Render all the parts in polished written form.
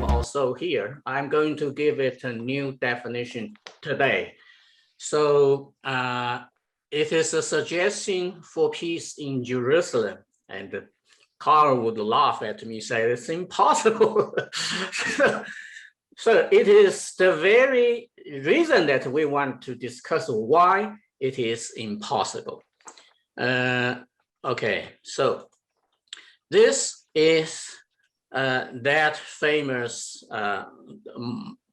5 or so here. I'm going to give it a new definition today. So it is a suggestion for peace in Jerusalem. And Carl would laugh at me, say it's impossible. So it is the very reason that we want to discuss why it is impossible. Okay, so this is that famous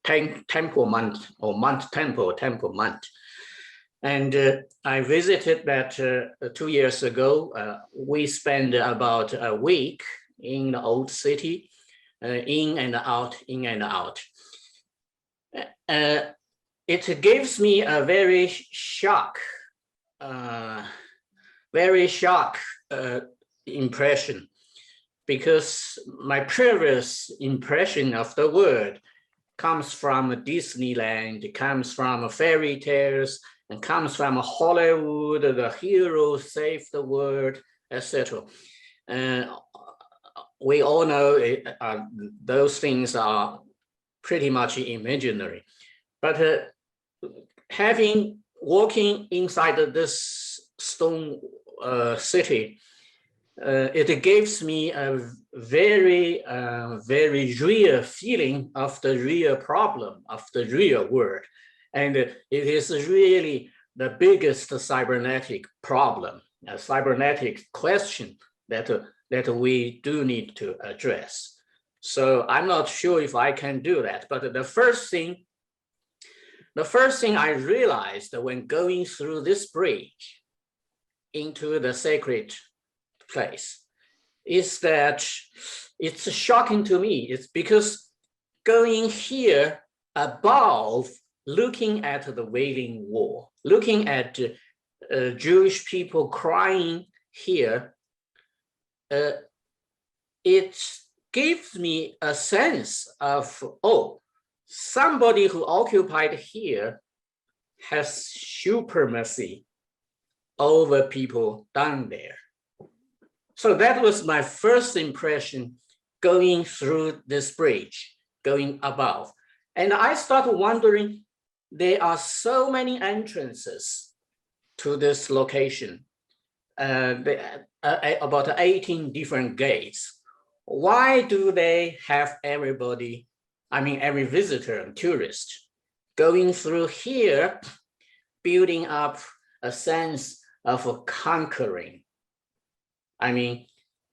temple month or temple month. And I visited that 2 years ago. We spent about a week in the old city, in and out, in and out. It gives me a very shock impression, because my previous impression of the word comes from Disneyland, it comes from fairy tales, and comes from Hollywood, the hero saved the world, etc. We all know those things are pretty much imaginary. But walking inside this stone city, it gives me a very real feeling of the real problem of the real world. And it is really the biggest cybernetic problem, a cybernetic question that we do need to address. So I'm not sure if I can do that, but the first thing I realized when going through this bridge into the sacred place is that it's shocking to me. It's because going here above, looking at the Wailing Wall, looking at Jewish people crying here, it gives me a sense of, oh, somebody who occupied here has supremacy over people down there. So that was my first impression going through this bridge, going above. And I started wondering, there are so many entrances to this location, about 18 different gates. Why do they have everybody, every visitor and tourist going through here, building up a sense of conquering?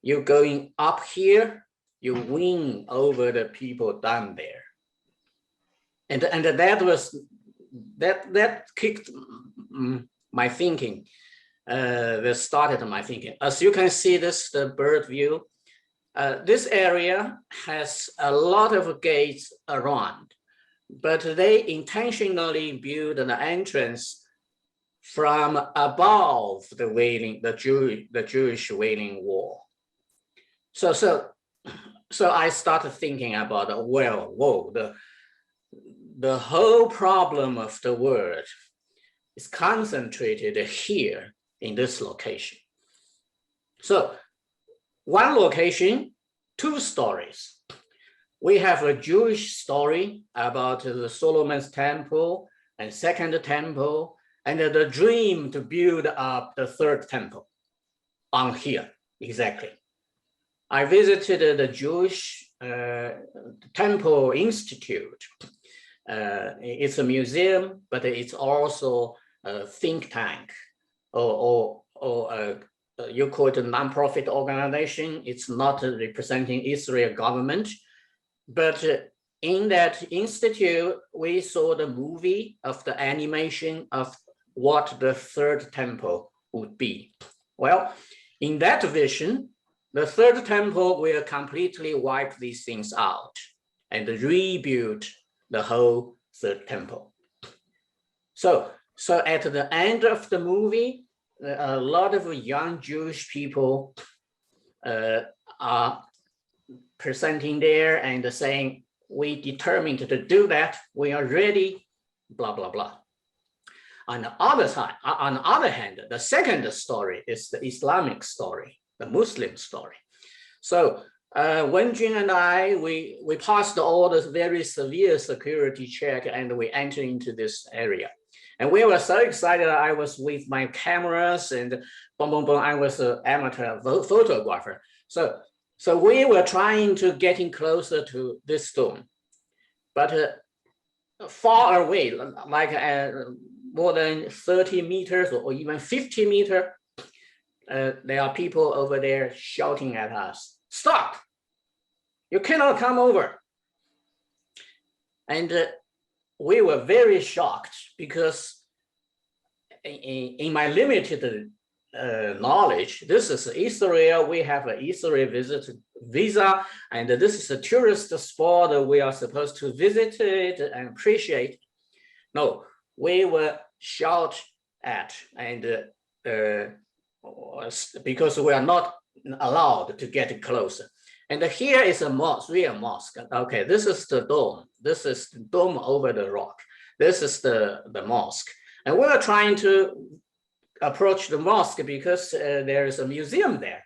You're going up here, you win over the people down there. And that kicked my thinking, that started my thinking. As you can see, the bird view. This area has a lot of gates around, but they intentionally build an entrance from above the Jewish Wailing Wall. So I started thinking about, the whole problem of the world is concentrated here in this location. So one location, two stories. We have a Jewish story about the Solomon's temple and second temple, and the dream to build up the third temple on here, exactly. I visited the Jewish Temple Institute. It's a museum, but it's also a think tank, or you call it a nonprofit organization. It's not representing Israel government, but in that institute, we saw the movie of the animation of what the third temple would be. Well, in that vision, the third temple will completely wipe these things out and rebuild the whole third temple. So at the end of the movie, a lot of young Jewish people are presenting there and saying, we determined to do that, we are ready, blah, blah, blah. On the other hand, the second story is the Islamic story, the Muslim story. So Wenjun and I, we passed all the very severe security check and we entered into this area. And we were so excited. I was with my cameras and boom, boom, boom, I was an amateur photographer. So we were trying to getting closer to this stone, but far away, like more than 30 meters or even 50 meters, there are people over there shouting at us, "Stop! You cannot come over." And we were very shocked because in my limited knowledge, this is Israel. We have an Israel visa, and this is a tourist spot. We are supposed to visit it and appreciate. No, we were shot at, and because we are not allowed to get closer. And here is a mosque, real mosque. Okay, this is the dome. This is the dome over the rock. This is the mosque. And we were trying to approach the mosque because there is a museum there.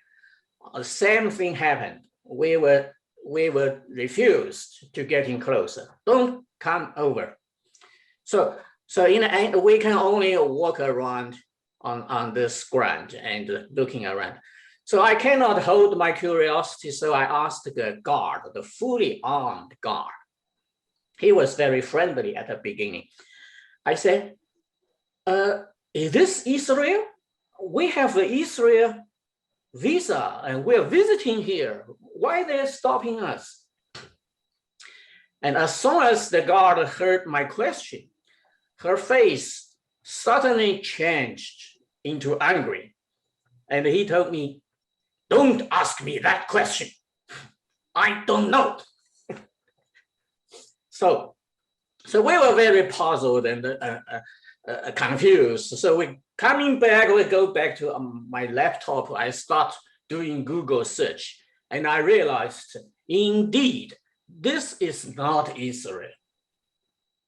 The same thing happened. We were refused to getting closer. Don't come over. So in the end, we can only walk around on this ground and looking around. So I cannot hold my curiosity, so I asked the guard, the fully armed guard. He was very friendly at the beginning. I said, is this Israel? We have the Israel visa and we're visiting here. Why are they stopping us? And as soon as the guard heard my question, her face suddenly changed into angry. And he told me, "Don't ask me that question. I don't know." So we were very puzzled and confused. So we go back to my laptop. I start doing Google search, and I realized, indeed, this is not Israel.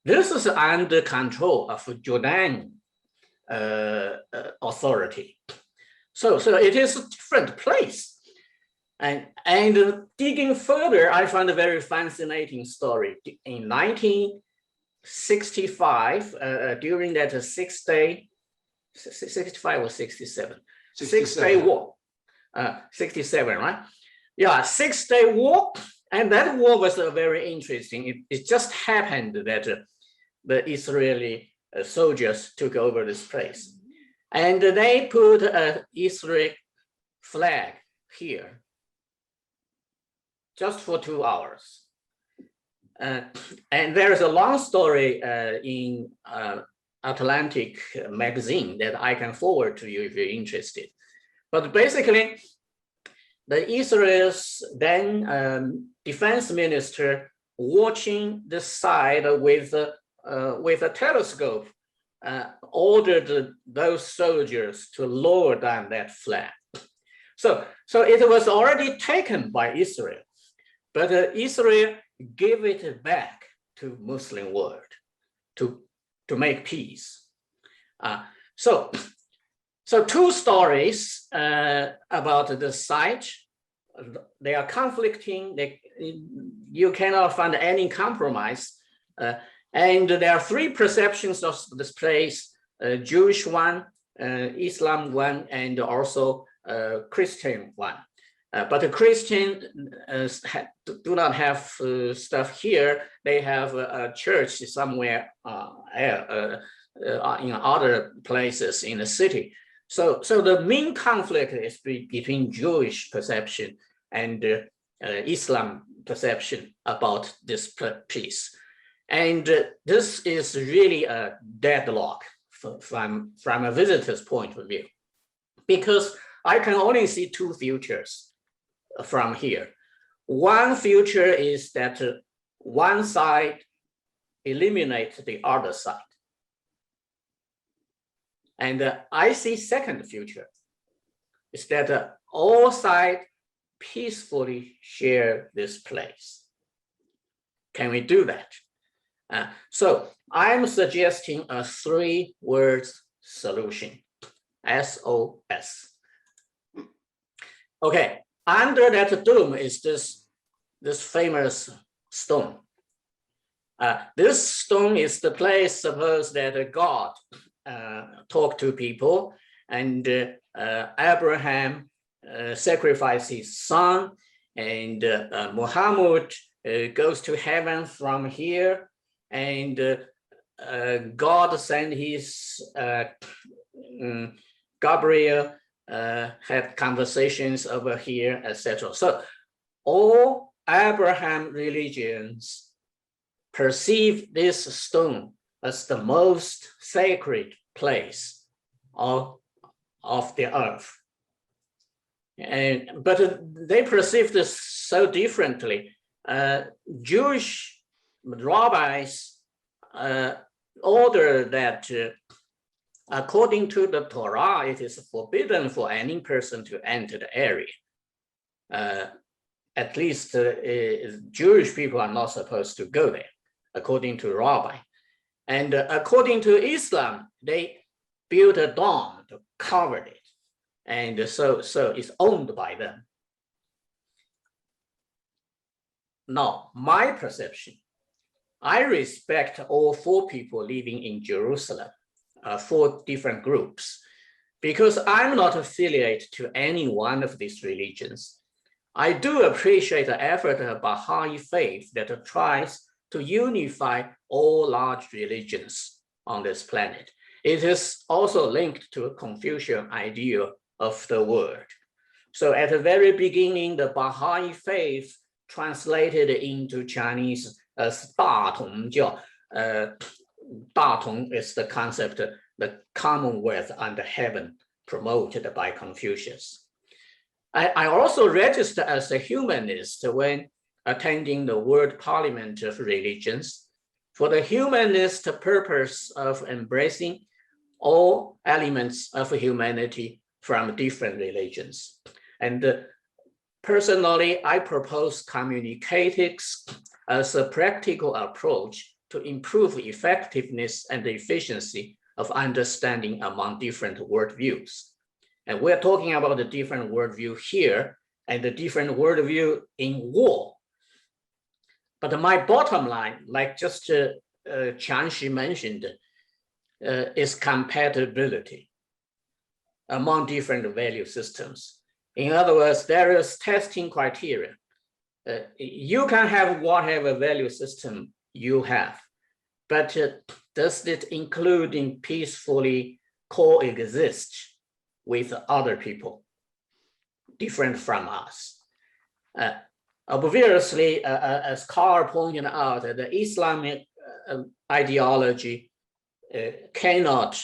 This is under control of Jordan authority. So it is a different place. And digging further, I found a very fascinating story. In 1965, during that 6-day, 65 or 67? 6-day war. 67, right? Yeah, 6-day war. And that war was very interesting. It just happened that the Israeli soldiers took over this place. And they put an Israeli flag here just for 2 hours. And there is a long story in Atlantic magazine that I can forward to you if you're interested. But basically, the Israel's then defense minister watching the side with a telescope ordered those soldiers to lower down that flag. So it was already taken by Israel, but Israel gave it back to Muslim world to make peace. So 2 stories about the site. They are conflicting. You cannot find any compromise. And there are 3 perceptions of this place: Jewish one, Islam one, and also Christian one. But the Christian do not have stuff here. They have a church somewhere in other places in the city. So the main conflict is between Jewish perception and Islam perception about this piece. And this is really a deadlock from a visitor's point of view, because I can only see 2 futures from here. One future is that one side eliminates the other side. And I see second future is that all sides peacefully share this place. Can we do that? So I'm suggesting a 3-word solution, SOS. Okay, under that dome is this famous stone. This stone is the place, suppose that God talked to people, and Abraham sacrificed his son, and Muhammad goes to heaven from here, and God sent his Gabriel, had conversations over here, etc. So all Abraham religions perceive this stone as the most sacred place of the earth. But they perceive this so differently. Jewish rabbis order that according to the Torah, it is forbidden for any person to enter the area. At least Jewish people are not supposed to go there, according to rabbi. And according to Islam, they built a dome to cover it. And so it's owned by them. Now, my perception, I respect all four people living in Jerusalem, four different groups, because I'm not affiliated to any one of these religions. I do appreciate the effort of Baha'i faith that tries to unify all large religions on this planet. It is also linked to a Confucian ideal of the word. So at the very beginning, the Baha'i faith translated into Chinese as 大同教. 大同 is the concept, the commonwealth under heaven, promoted by Confucius. I also registered as a humanist when attending the World Parliament of Religions for the humanist purpose of embracing all elements of humanity from different religions. And personally, I propose communicatics as a practical approach to improve effectiveness and efficiency of understanding among different worldviews. And we're talking about the different worldview here and the different worldview in war. But my bottom line, like just Qiangxi mentioned, is compatibility among different value systems. In other words, there is testing criteria. You can have whatever value system you have, but does it include peacefully coexist with other people different from us? Obviously, as Carl pointed out, the Islamic ideology cannot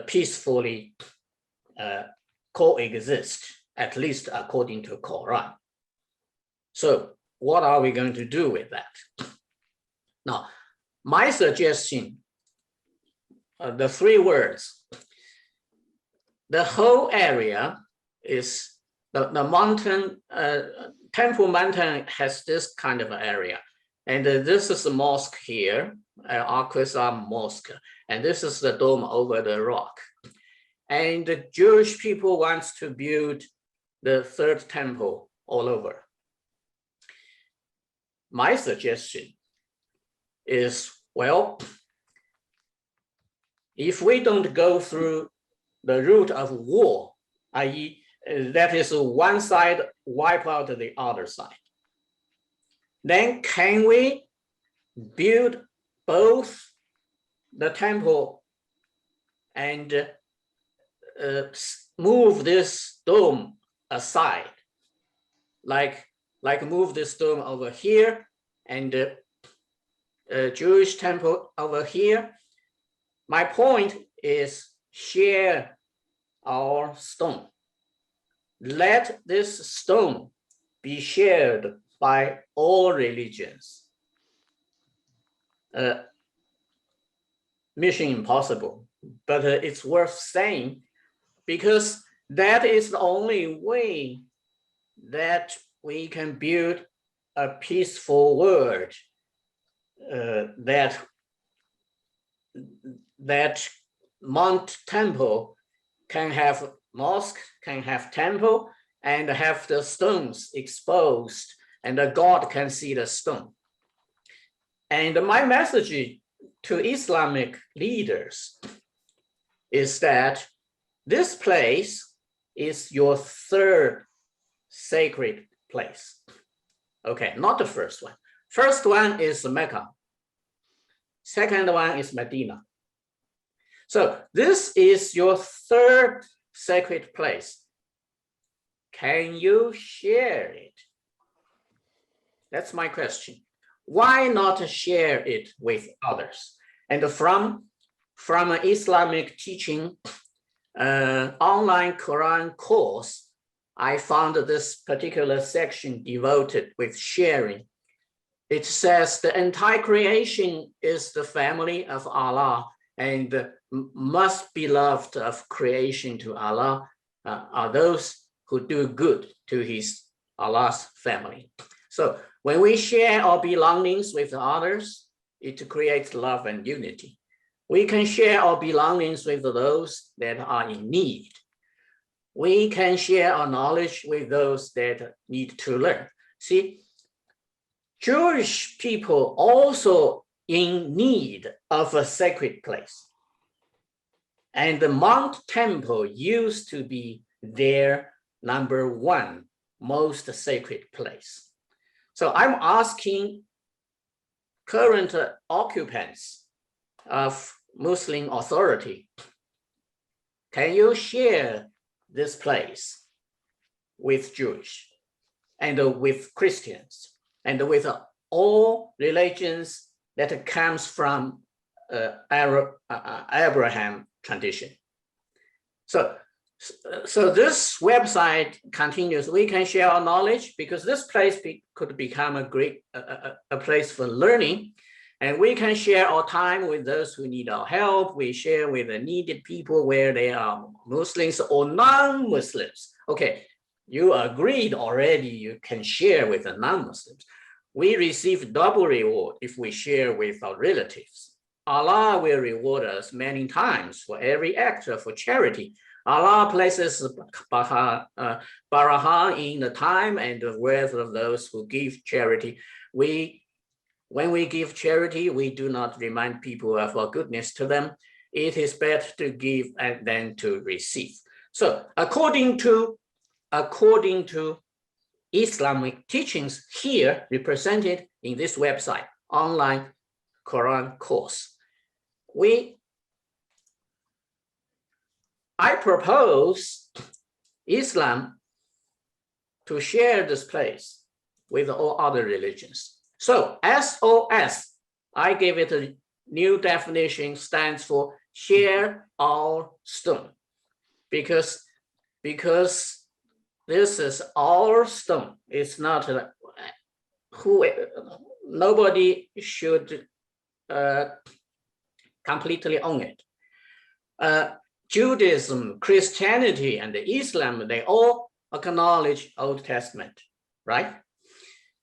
peacefully coexist, at least according to Quran. So what are we going to do with that? Now, my suggestion, the three words, the whole area is the mountain, Temple Mountain has this kind of area. And this is the mosque here, Al-Aqsa Mosque. And this is the dome over the rock. And the Jewish people wants to build the third temple all over. My suggestion is, well, if we don't go through the route of war, i.e., that is one side wipe out the other side, then can we build both the temple and move this dome aside, like move this dome over here and Jewish temple over here? My point is share our stone. Let this stone be shared by all religions. Mission impossible, but it's worth saying because that is the only way that we can build a peaceful world, that Mount Temple can have mosque, can have temple, and have the stones exposed, and the God can see the stone. And my message to Islamic leaders is that this place is your third sacred place. Okay, not the first one. First one is Mecca. Second one is Medina. So this is your third sacred place. Can you share it? That's my question. Why not share it with others? And from an Islamic teaching online Quran course, I found this particular section devoted with sharing. It says the entire creation is the family of Allah, and the most beloved of creation to Allah are those who do good to his Allah's family. So when we share our belongings with others, it creates love and unity. We can share our belongings with those that are in need. We can share our knowledge with those that need to learn. See, Jewish people also in need of a sacred place. And the Mount Temple used to be their number one most sacred place. So I'm asking current occupants of Muslim authority, can you share this place with Jewish and with Christians and with all religions that comes from Abraham tradition? So this website continues. We can share our knowledge because this place could become a great a place for learning, and we can share our time with those who need our help. We share with the needed people, where they are Muslims or non-Muslims. Okay, you agreed already. You can share with the non-Muslims. We receive double reward if we share with our relatives. Allah will reward us many times for every act of charity. Allah places barakah in the time and the wealth of those who give charity. When we give charity, we do not remind people of our goodness to them. It is better to give than to receive. So according to Islamic teachings here represented in this website, online Quran course, I propose Islam to share this place with all other religions. So SOS, I gave it a new definition, stands for share our stone, because this is our stone. It's not nobody should completely own it. Judaism, Christianity, and Islam, they all acknowledge Old Testament, right?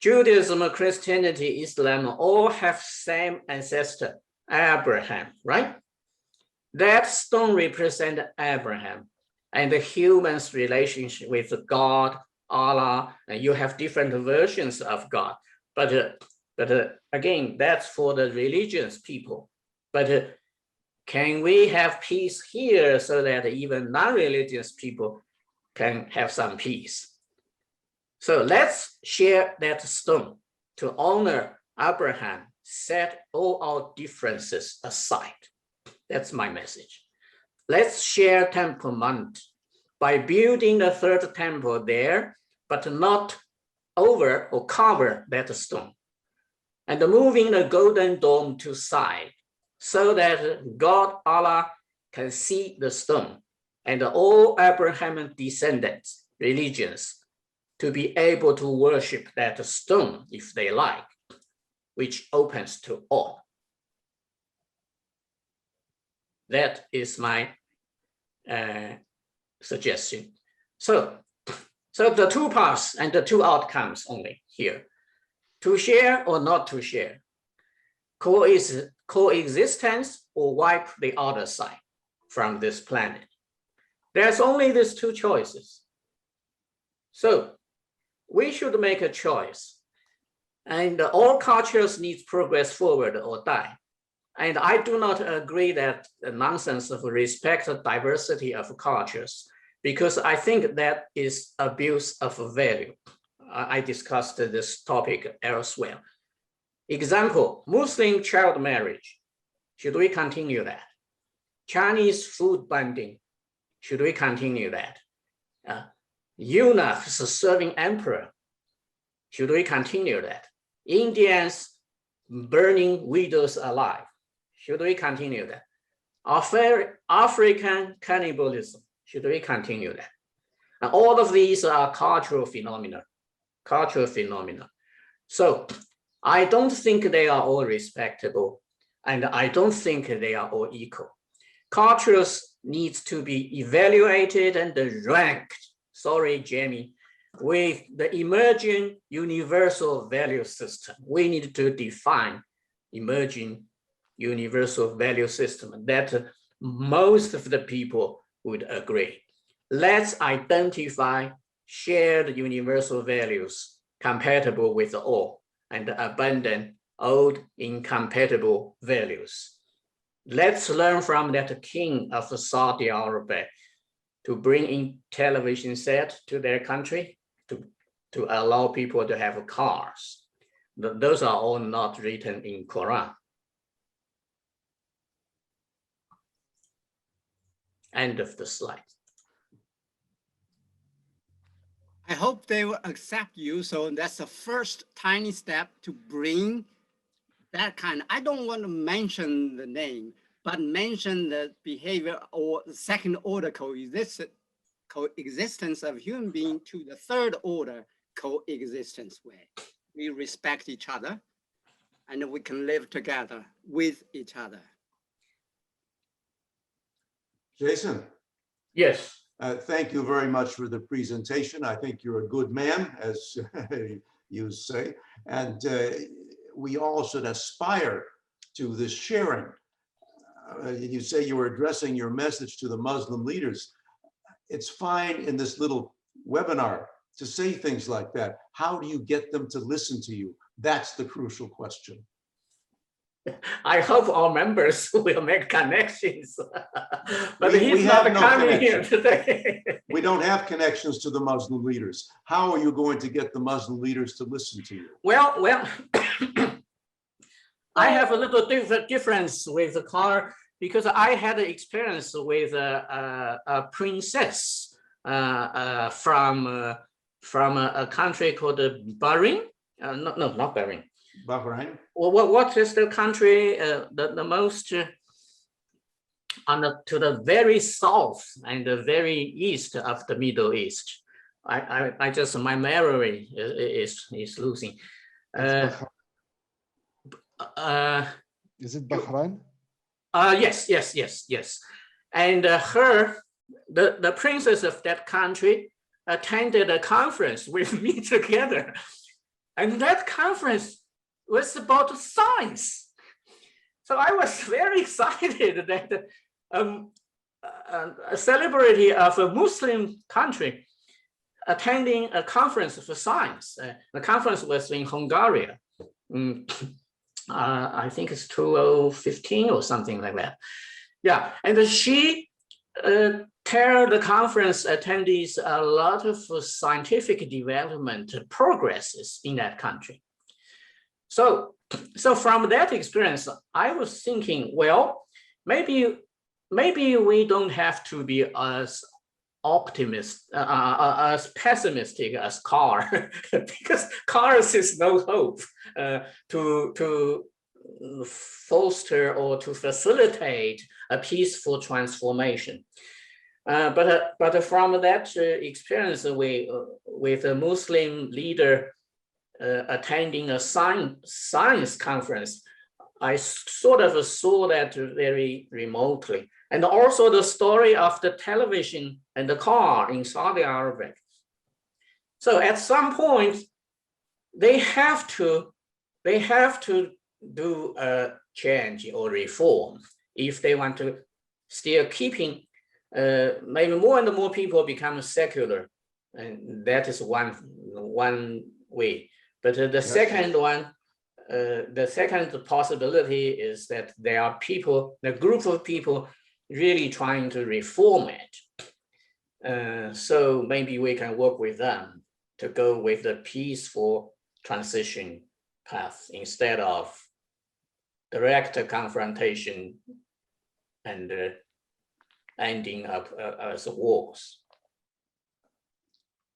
Judaism, Christianity, Islam all have same ancestor, Abraham, right? That stone represents Abraham and the human's relationship with God, Allah, and you have different versions of God. But again, that's for the religious people. But can we have peace here so that even non-religious people can have some peace? So let's share that stone to honor Abraham, set all our differences aside. That's my message. Let's share Temple Mount by building the third temple there, but not over or cover that stone, and moving the golden dome to side, so that God, Allah, can see the stone and all Abrahamic descendants, religions, to be able to worship that stone if they like, which opens to all. That is my suggestion. So the two paths and the two outcomes only here: to share or not to share, coexistence or wipe the other side from this planet. There's only these two choices. So we should make a choice. And all cultures need progress forward or die. And I do not agree that the nonsense of respect the diversity of cultures, because I think that is abuse of value. I discussed this topic elsewhere. Example, Muslim child marriage. Should we continue that? Chinese food banding. Should we continue that? Eunuchs serving emperor. Should we continue that? Indians burning widows alive. Should we continue that? African cannibalism. Should we continue that? And all of these are cultural phenomena. So I don't think they are all respectable, and I don't think they are all equal. Cultures need to be evaluated and ranked, sorry, Jamie, with the emerging universal value system. We need to define emerging universal value system that most of the people would agree. Let's identify shared universal values compatible with all and abandon old incompatible values. Let's learn from that king of Saudi Arabia to bring in television set to their country, to allow people to have cars. Those are all not written in Quran. End of the slide. I hope they will accept you. So that's the first tiny step to bring that kind. I don't want to mention the name, but mention the behavior or the second order coexistence of human being to the third order coexistence way. We respect each other and we can live together with each other. Jason. Yes. Thank you very much for the presentation. I think you're a good man, as you say, and we all should aspire to this sharing. You say you were addressing your message to the Muslim leaders. It's fine in this little webinar to say things like that. How do you get them to listen to you? That's the crucial question. I hope all members will make connections, but he's not coming here today. We don't have connections to the Muslim leaders. How are you going to get the Muslim leaders to listen to you? Well, I have a little difference with the car because I had an experience with a princess from a country called Bahrain. No, not Bahrain. Bahrain. Well, what is the country the most to the very south and the very east of the Middle East? I just, my memory is losing. Is it Bahrain? Yes. And the princess of that country attended a conference with me together, and that conference was about science. So I was very excited that a celebrity of a Muslim country attending a conference for science. The conference was in Hungary. I think it's 2015 or something like that. Yeah, and she tell the conference attendees a lot of scientific development progresses in that country. So from that experience, I was thinking, well, maybe we don't have to be as as pessimistic as car, because cars is no hope to foster or to facilitate a peaceful transformation. But from that experience with a Muslim leader attending a science conference, I sort of saw that very remotely. And also the story of the television and the car in Saudi Arabia. So at some point, they have to do a change or reform if they want to still keeping maybe more and more people become secular And that is one way. But the Yes. second one, the second possibility is that there are people, a group of people really trying to reform it. So maybe we can work with them to go with the peaceful transition path instead of direct confrontation and ending up as wars.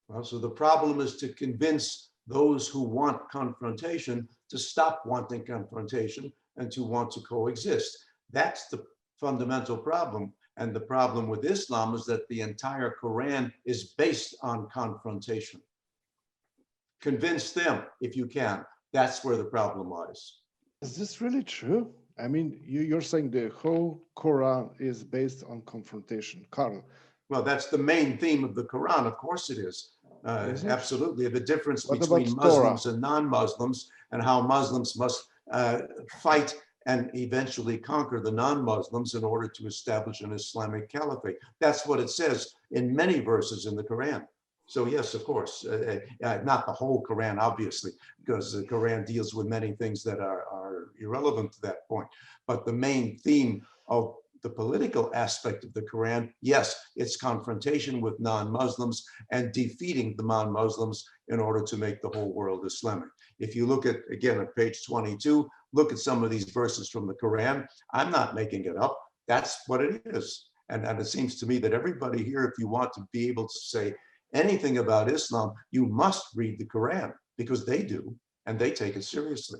Well, so the problem is to convince those who want confrontation to stop wanting confrontation and to want to coexist. That's the fundamental problem. And the problem with Islam is that the entire Quran is based on confrontation. Convince them if you can. That's where the problem lies. Is this really true? I mean, you're saying the whole Quran is based on confrontation, Carl. Well, that's the main theme of the Quran. Of course it is. Is it? Absolutely. The difference What between about Muslims Torah? and non-Muslims, and how Muslims must fight and eventually conquer the non-Muslims in order to establish an Islamic caliphate. That's what it says in many verses in the Quran. So yes, of course, not the whole Quran, obviously, because the Quran deals with many things that are irrelevant to that point. But the main theme of the political aspect of the Quran, yes, it's confrontation with non-Muslims and defeating the non-Muslims in order to make the whole world Islamic. If you look at, again, at page 22, look at some of these verses from the Quran. I'm not making it up. That's what it is. And it seems to me that everybody here, if you want to be able to say anything about Islam, you must read the Quran, because they do, and they take it seriously.